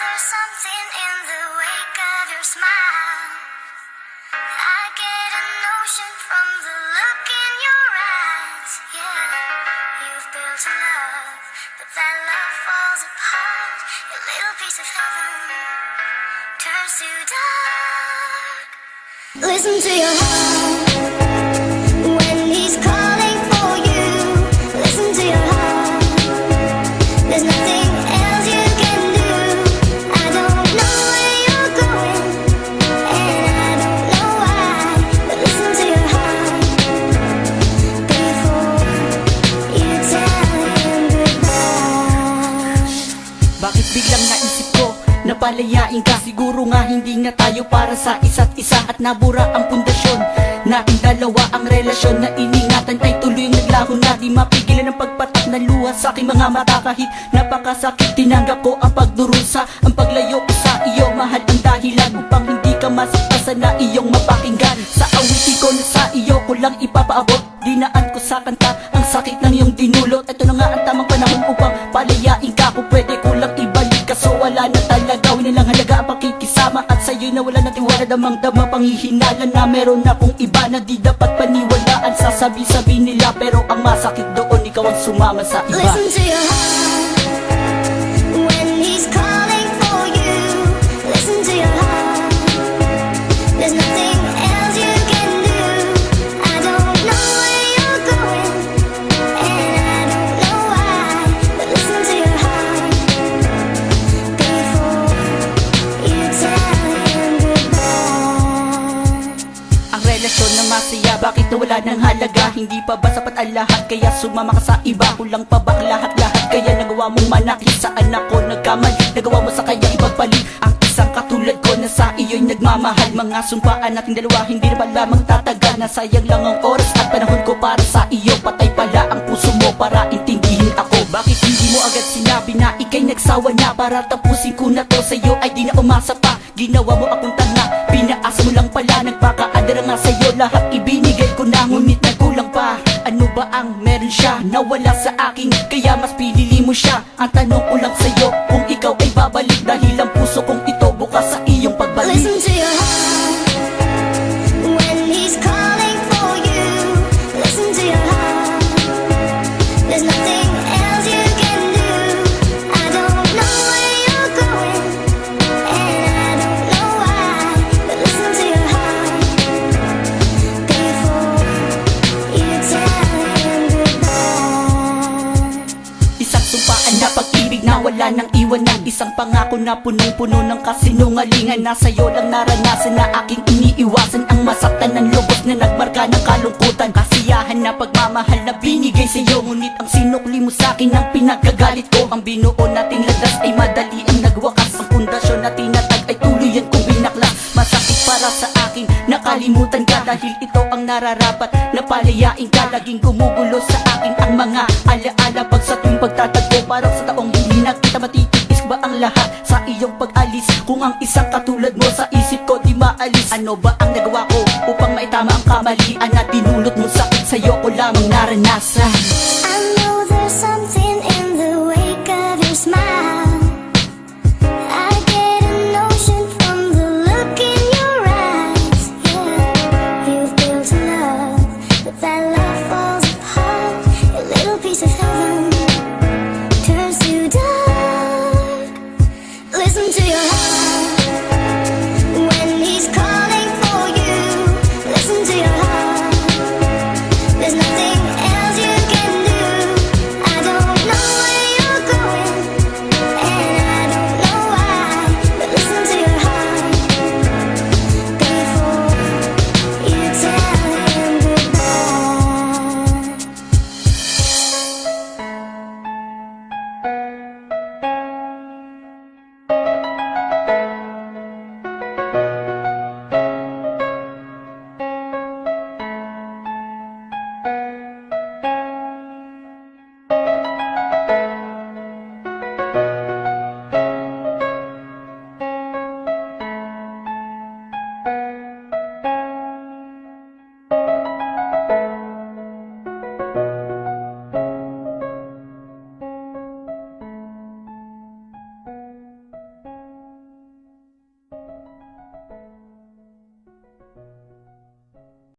There's something in the wake of your smile. I get a notion from the look in your eyes. Yeah, you've built a love, but that love falls apart. Your little piece of heaven turns to dark. Listen to your heart when he's calling for you. Listen to your heart. There's nothing else you can do. I don't know where you're going, and I don't know why. But listen to your heart before you tell him goodbye. Bakit biglang naisip ko na palayain ka? Siguro nga hindi na tayo para sa isa't isa, at nabura ang pundasyon nating dalawa. Ang relasyon na iningatan ay tuloy naglaho na, di mapigilan ang pagpatak na luha sa aking mga mata. Kahit napakasakit, tinanggap ko ang pagdurusa, ang paglayo ko sa iyo. Mahal ang dahilan upang hindi ka masaktasan na iyong mapakinggan. Sa awitin ko na sa iyo ko lang ipapaabot, dinaan ko sa kanta ang sakit ng iyong dinulot. Ito na nga ang tamang panahon upang palayain ka. Kung pwede ko lang ibalik, kaso wala na talaga. Huwag nilang halaga ang pakikisama, at sa'yo na wala na tiwala. Damang-dama panghihinala na meron akong iba na di dapat paniwalaan. Sasabi-sabi nila pero ang masakit doon, ikaw ang sumama sa iba. Listen to your heart when he's calling for you. Listen to your heart. There's nothing else you can do. I don't know where you're going, and I don't know why. But listen to your heart before you tell him goodbye. Ang relasyon na masaya, bakit nawala ng halaga? Hindi pa ba sapat ang lahat, kaya sumama ka sa iba? Kulang pa ba ang lahat-lahat, kaya nagawa mong manakit? Saan ako nagkamali? Nagawa mo sa kanya ipagpalit ang isang katulad ko na sa iyo'y nagmamahal. Mga sumpaan nating dalawa, hindi na pala magtatagal. Nasayang lang ang oras at panahon ko para sa iyo. Patay pala ang puso mo para intindihin ako. Bakit hindi mo agad sinabi na ika'y nagsawa na? Para tapusin ko na to, sa'yo ay di na umasa pa. Ginawa mo akong tanga, pinaasa mo lang pala. Nagpakaadara nga sa'yo, lahat ibinigay ko na, ngunit nagkulang pa. Ano ba ang meron siya nawala sa akin, kaya mas pinili mo siya? Ang tanong ko lang sa'yo, kung ikaw ay babalik, dahil ang puso kong ito bukas sa iyong pagbalik. Listen to your heart when he's calling for you. Listen to your heart. There's nothing else you can do. I don't know where you're going, and I don't know why. But listen to your heart before you tell him goodbye. Isang sumpaan na pag-ibig na wala nang iwanan. Isang pangako na punong-puno ng kasinungalingan. Na sa'yo lang naranasan na aking iniiwasan. Ang masaktan ng lubos na nagmarka ng kalungkutan. Kasiyahan na pagmamahal na binigay sa'yo, ngunit ang sinukli mo sa'kin ang pinagkagalit ko. Ang binuo nating landas ay madali ang nagwakas. Ang pundasyon na tinatag ay tuluyan kong binaklas. Masakit para sa akin, nakalimutan ka, dahil ito ang nararapat na palayain ka. Laging gumugulo sa akin ang mga alaala pag sa tuwing pagtatagpo. Parang sa taong hindi na kita matitiis ba ang lahat sa iyong pag-alis? Kung ang isang katulad mo sa isip ko di maalis, ano ba ang nagawa ko upang maitama ang kamalian na dinulot mo sakit? Sa'yo ko lamang naranasan.